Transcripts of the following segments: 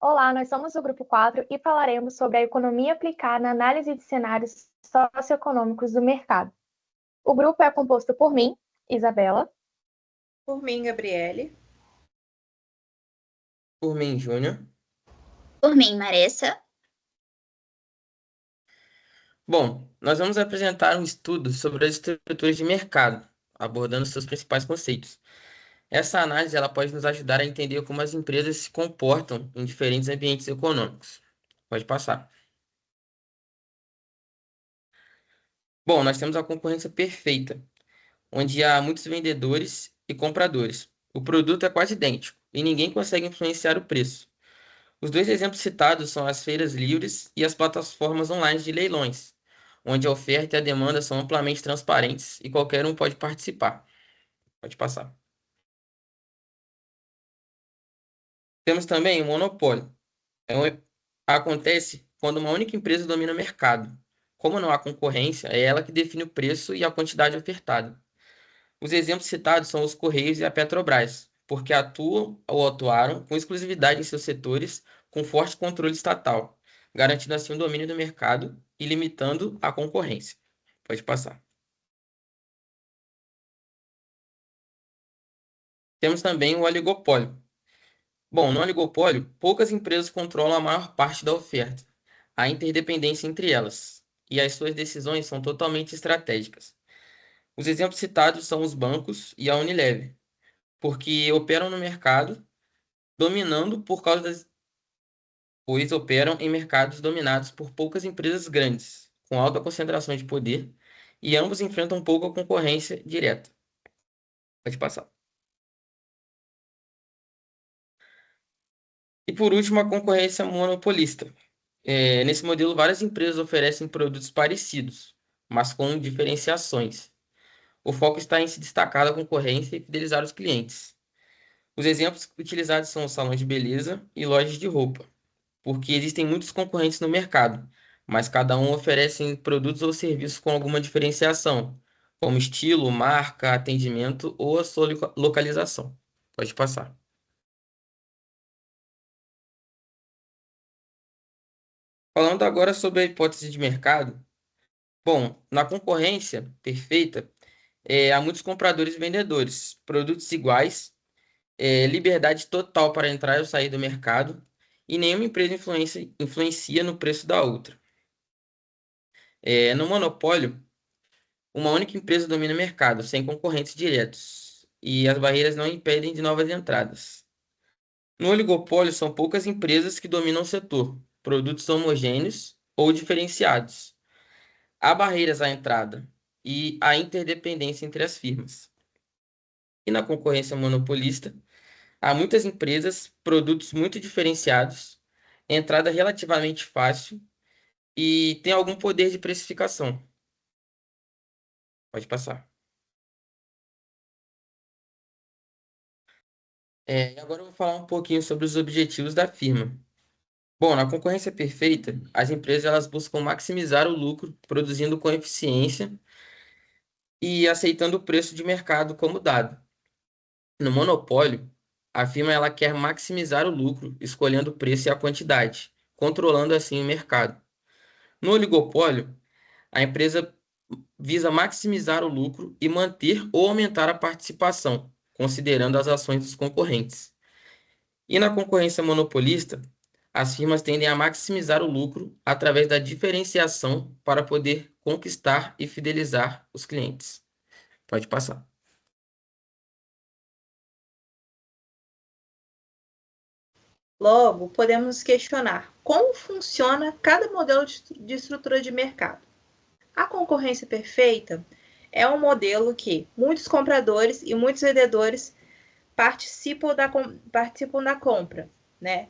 Olá, nós somos o Grupo 4 e falaremos sobre a economia aplicada na análise de cenários socioeconômicos do mercado. O grupo é composto por mim, Isabela, Por mim, Gabriele. Por mim, Júnior. Por mim, Maressa. Bom, nós vamos apresentar um estudo sobre as estruturas de mercado, abordando seus principais conceitos. Essa análise ela pode nos ajudar a entender como as empresas se comportam em diferentes ambientes econômicos. Pode passar. Bom, nós temos a concorrência perfeita, onde há muitos vendedores e compradores. O produto é quase idêntico e ninguém consegue influenciar o preço. Os dois exemplos citados são as feiras livres e as plataformas online de leilões, onde a oferta e a demanda são amplamente transparentes e qualquer um pode participar. Pode passar. Temos também o monopólio. Acontece quando uma única empresa domina o mercado. Como não há concorrência, é ela que define o preço e a quantidade ofertada. Os exemplos citados são os Correios e a Petrobras, porque atuam ou atuaram com exclusividade em seus setores, com forte controle estatal, garantindo assim o domínio do mercado e limitando a concorrência. Pode passar. Temos também o oligopólio. Bom, no oligopólio, poucas empresas controlam a maior parte da oferta. Há interdependência entre elas, e as suas decisões são totalmente estratégicas. Os exemplos citados são os bancos e a Unilever, porque operam no mercado, dominando pois operam em mercados dominados por poucas empresas grandes, com alta concentração de poder, e ambos enfrentam pouca concorrência direta. Pode passar. E por último, a concorrência monopolista. Nesse modelo, várias empresas oferecem produtos parecidos, mas com diferenciações. O foco está em se destacar da concorrência e fidelizar os clientes. Os exemplos utilizados são os salões de beleza e lojas de roupa, porque existem muitos concorrentes no mercado, mas cada um oferece produtos ou serviços com alguma diferenciação, como estilo, marca, atendimento ou a sua localização. Pode passar. Falando agora sobre a hipótese de mercado, bom, na concorrência perfeita, há muitos compradores e vendedores, produtos iguais, liberdade total para entrar ou sair do mercado, e nenhuma empresa influencia no preço da outra. No monopólio, uma única empresa domina o mercado, sem concorrentes diretos, e as barreiras não impedem de novas entradas. No oligopólio, são poucas empresas que dominam o setor, produtos homogêneos ou diferenciados. Há barreiras à entrada e há interdependência entre as firmas. E na concorrência monopolista, há muitas empresas, produtos muito diferenciados, entrada relativamente fácil e tem algum poder de precificação. Pode passar. Agora eu vou falar um pouquinho sobre os objetivos da firma. Bom, na concorrência perfeita, as empresas elas buscam maximizar o lucro, produzindo com eficiência e aceitando o preço de mercado como dado. No monopólio, a firma ela quer maximizar o lucro, escolhendo o preço e a quantidade, controlando assim o mercado. No oligopólio, a empresa visa maximizar o lucro e manter ou aumentar a participação, considerando as ações dos concorrentes. E na concorrência monopolista, as firmas tendem a maximizar o lucro através da diferenciação para poder conquistar e fidelizar os clientes. Pode passar. Logo, podemos questionar como funciona cada modelo de estrutura de mercado. A concorrência perfeita é um modelo que muitos compradores e muitos vendedores participam da compra, né?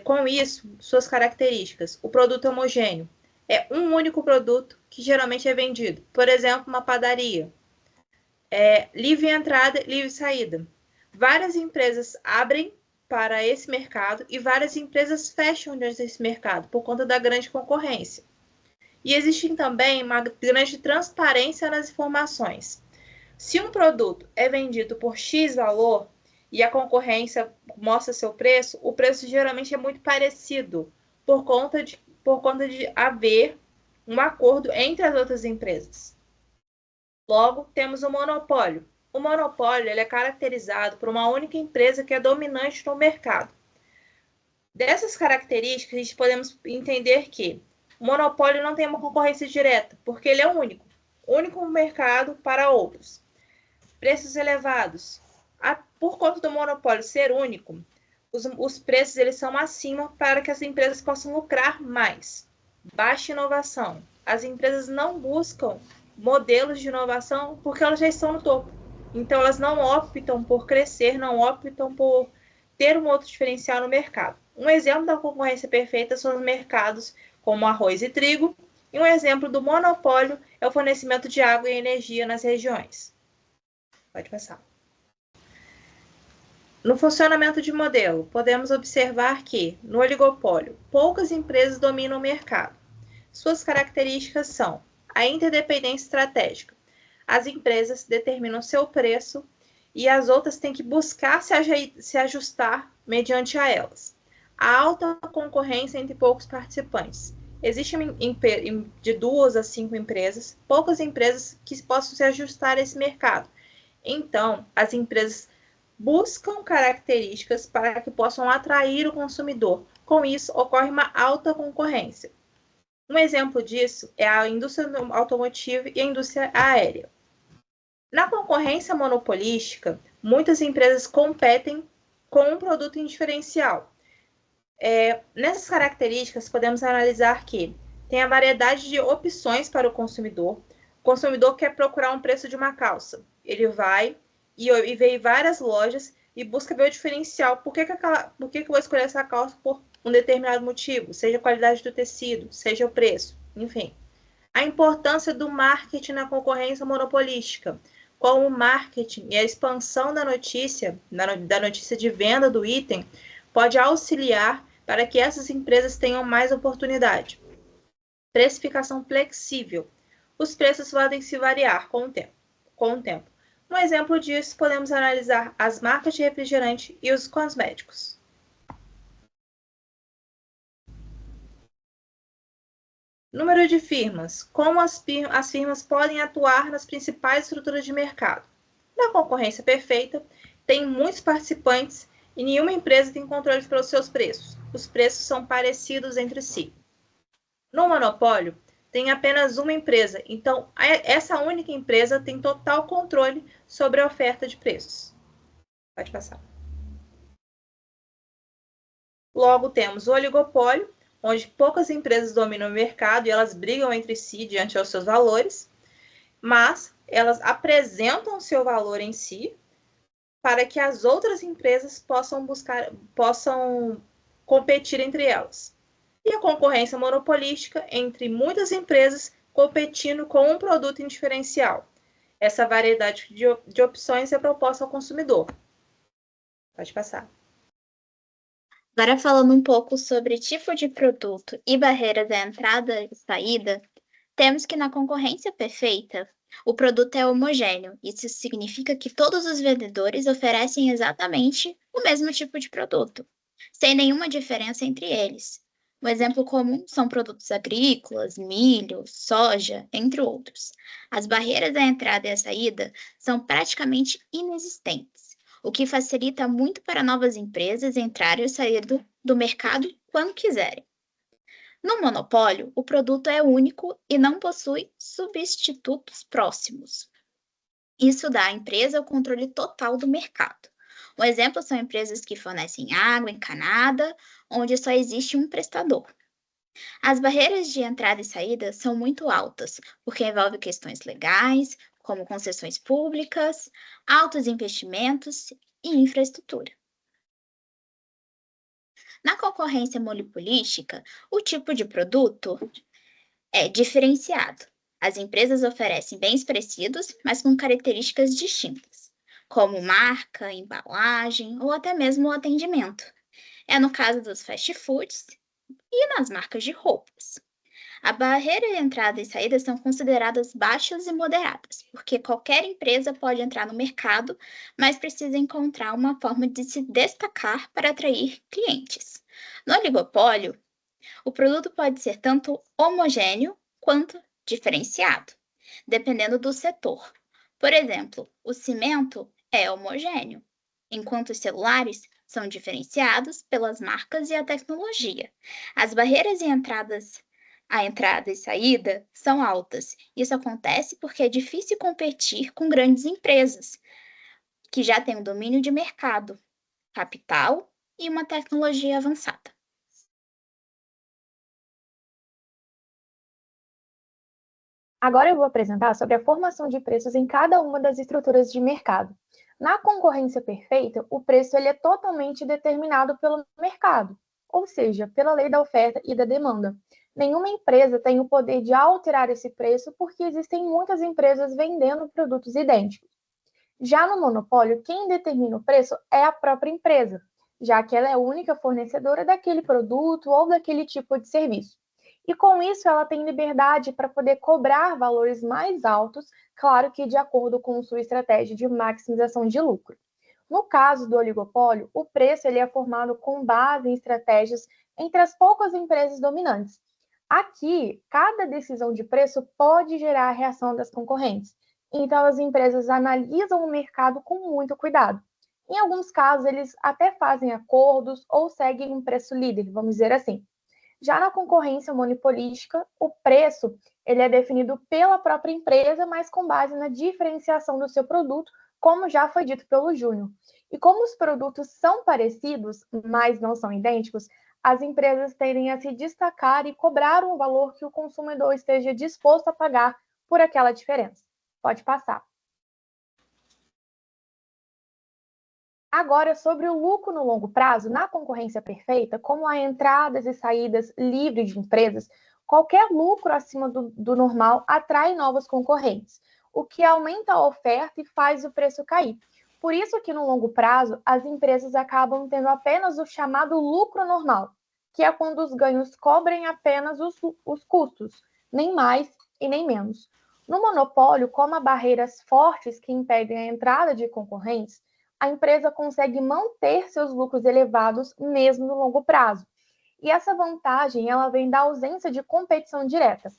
Com isso, suas características. O produto homogêneo é um único produto que geralmente é vendido. Por exemplo, uma padaria. Livre entrada, livre saída. Várias empresas abrem para esse mercado e várias empresas fecham dentro desse mercado por conta da grande concorrência. E existe também uma grande transparência nas informações. Se um produto é vendido por X valor e a concorrência mostra seu preço, o preço geralmente é muito parecido, por conta de haver um acordo entre as outras empresas. Logo, temos o monopólio. O monopólio ele é caracterizado por uma única empresa que é dominante no mercado. Dessas características, a gente podemos entender que o monopólio não tem uma concorrência direta, porque ele é único mercado para outros. Preços elevados. Por conta do monopólio ser único, os preços eles são acima para que as empresas possam lucrar mais. Baixa inovação. As empresas não buscam modelos de inovação porque elas já estão no topo. Então, elas não optam por crescer, não optam por ter um outro diferencial no mercado. Um exemplo da concorrência perfeita são os mercados como arroz e trigo, e um exemplo do monopólio é o fornecimento de água e energia nas regiões. Pode passar. No funcionamento de modelo, podemos observar que, no oligopólio, poucas empresas dominam o mercado. Suas características são a interdependência estratégica. As empresas determinam seu preço e as outras têm que buscar se ajustar mediante a elas. A alta concorrência entre poucos participantes. Existem de 2 a 5 empresas, poucas empresas que possam se ajustar a esse mercado. Então, as empresas buscam características para que possam atrair o consumidor. Com isso, ocorre uma alta concorrência. Um exemplo disso é a indústria automotiva e a indústria aérea. Na concorrência monopolística, muitas empresas competem com um produto em diferencial. Nessas características, podemos analisar que tem a variedade de opções para o consumidor. O consumidor quer procurar um preço de uma calça. Ele vai e vê em várias lojas e busca ver o diferencial. Por que eu vou escolher essa calça por um determinado motivo? Seja a qualidade do tecido, seja o preço, enfim. A importância do marketing na concorrência monopolística. Como o marketing e a expansão da notícia de venda do item, pode auxiliar para que essas empresas tenham mais oportunidade. Precificação flexível. Os preços podem se variar com o tempo. Um exemplo disso, podemos analisar as marcas de refrigerante e os cosméticos. Número de firmas. Como as firmas podem atuar nas principais estruturas de mercado? Na concorrência perfeita, tem muitos participantes e nenhuma empresa tem controle sobre os seus preços. Os preços são parecidos entre si. No monopólio, tem apenas uma empresa, então essa única empresa tem total controle sobre a oferta de preços. Pode passar. Logo, temos o oligopólio, onde poucas empresas dominam o mercado e elas brigam entre si diante aos seus valores, mas elas apresentam o seu valor em si para que as outras empresas possam competir entre elas. E a concorrência monopolística entre muitas empresas competindo com um produto em diferencial. Essa variedade de opções é proposta ao consumidor. Pode passar. Agora falando um pouco sobre tipo de produto e barreiras à entrada e saída, temos que na concorrência perfeita, o produto é homogêneo. Isso significa que todos os vendedores oferecem exatamente o mesmo tipo de produto, sem nenhuma diferença entre eles. Um exemplo comum são produtos agrícolas, milho, soja, entre outros. As barreiras à entrada e à saída são praticamente inexistentes, o que facilita muito para novas empresas entrarem e sair do mercado quando quiserem. No monopólio, o produto é único e não possui substitutos próximos. Isso dá à empresa o controle total do mercado. Um exemplo são empresas que fornecem água encanada, onde só existe um prestador. As barreiras de entrada e saída são muito altas, porque envolvem questões legais, como concessões públicas, altos investimentos e infraestrutura. Na concorrência monopolística, o tipo de produto é diferenciado. As empresas oferecem bens parecidos, mas com características distintas, como marca, embalagem ou até mesmo o atendimento. É no caso dos fast foods e nas marcas de roupas. A barreira de entrada e saída são consideradas baixas e moderadas, porque qualquer empresa pode entrar no mercado, mas precisa encontrar uma forma de se destacar para atrair clientes. No oligopólio, o produto pode ser tanto homogêneo quanto diferenciado, dependendo do setor. Por exemplo, o cimento é homogêneo, enquanto os celulares são diferenciados pelas marcas e a tecnologia. As barreiras de entrada e saída são altas. Isso acontece porque é difícil competir com grandes empresas que já têm um domínio de mercado, capital e uma tecnologia avançada. Agora eu vou apresentar sobre a formação de preços em cada uma das estruturas de mercado. Na concorrência perfeita, o preço ele é totalmente determinado pelo mercado, ou seja, pela lei da oferta e da demanda. Nenhuma empresa tem o poder de alterar esse preço porque existem muitas empresas vendendo produtos idênticos. Já no monopólio, quem determina o preço é a própria empresa, já que ela é a única fornecedora daquele produto ou daquele tipo de serviço. E com isso, ela tem liberdade para poder cobrar valores mais altos, claro que de acordo com sua estratégia de maximização de lucro. No caso do oligopólio, o preço ele é formado com base em estratégias entre as poucas empresas dominantes. Aqui, cada decisão de preço pode gerar a reação das concorrentes. Então, as empresas analisam o mercado com muito cuidado. Em alguns casos, eles até fazem acordos ou seguem um preço líder, vamos dizer assim. Já na concorrência monopolística, o preço ele é definido pela própria empresa, mas com base na diferenciação do seu produto, como já foi dito pelo Júnior. E como os produtos são parecidos, mas não são idênticos, as empresas tendem a se destacar e cobrar um valor que o consumidor esteja disposto a pagar por aquela diferença. Pode passar. Agora, sobre o lucro no longo prazo, na concorrência perfeita, como há entradas e saídas livres de empresas, qualquer lucro acima do normal atrai novos concorrentes, o que aumenta a oferta e faz o preço cair. Por isso que no longo prazo, as empresas acabam tendo apenas o chamado lucro normal, que é quando os ganhos cobrem apenas os custos, nem mais e nem menos. No monopólio, como há barreiras fortes que impedem a entrada de concorrentes, a empresa consegue manter seus lucros elevados mesmo no longo prazo. E essa vantagem ela vem da ausência de competição direta.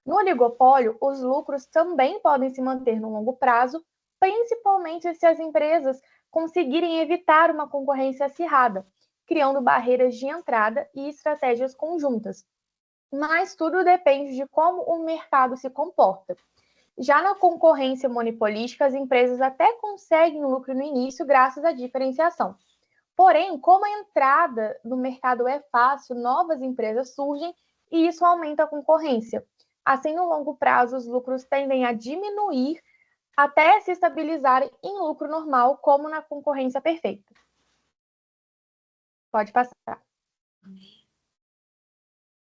No oligopólio, os lucros também podem se manter no longo prazo, principalmente se as empresas conseguirem evitar uma concorrência acirrada, criando barreiras de entrada e estratégias conjuntas. Mas tudo depende de como o mercado se comporta. Já na concorrência monopolística, as empresas até conseguem lucro no início graças à diferenciação. Porém, como a entrada no mercado é fácil, novas empresas surgem e isso aumenta a concorrência. Assim, no longo prazo, os lucros tendem a diminuir até se estabilizarem em lucro normal, como na concorrência perfeita. Pode passar.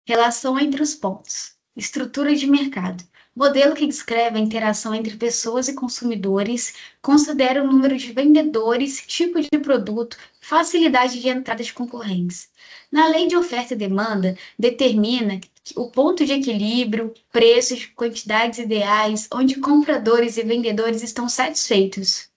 Relação entre os pontos. Estrutura de mercado. Modelo que descreve a interação entre pessoas e consumidores, considera o número de vendedores, tipo de produto, facilidade de entrada de concorrentes. Na lei de oferta e demanda, determina o ponto de equilíbrio, preços, quantidades ideais, onde compradores e vendedores estão satisfeitos.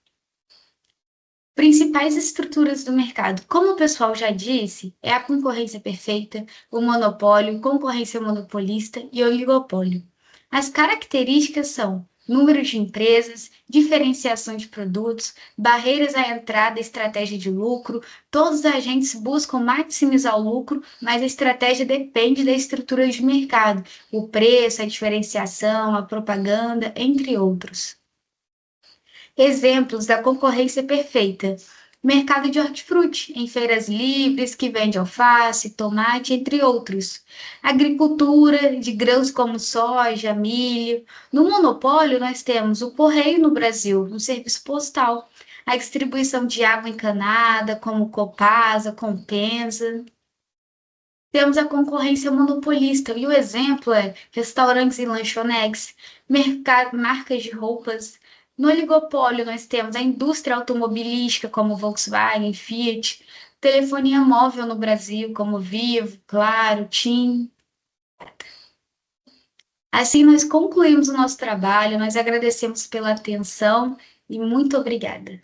Principais estruturas do mercado. Como o pessoal já disse, é a concorrência perfeita, o monopólio, concorrência monopolista e oligopólio. As características são número de empresas, diferenciação de produtos, barreiras à entrada e estratégia de lucro. Todos os agentes buscam maximizar o lucro, mas a estratégia depende da estrutura de mercado, o preço, a diferenciação, a propaganda, entre outros. Exemplos da concorrência perfeita. Mercado de hortifruti, em feiras livres, que vende alface, tomate, entre outros. Agricultura de grãos como soja, milho. No monopólio, nós temos o correio no Brasil, no serviço postal. A distribuição de água encanada, como Copasa, Compensa. Temos a concorrência monopolista, e o exemplo é restaurantes e lanchonetes, marcas de roupas. No oligopólio, nós temos a indústria automobilística, como Volkswagen, Fiat, telefonia móvel no Brasil, como Vivo, Claro, TIM. Assim, nós concluímos o nosso trabalho, nós agradecemos pela atenção e muito obrigada.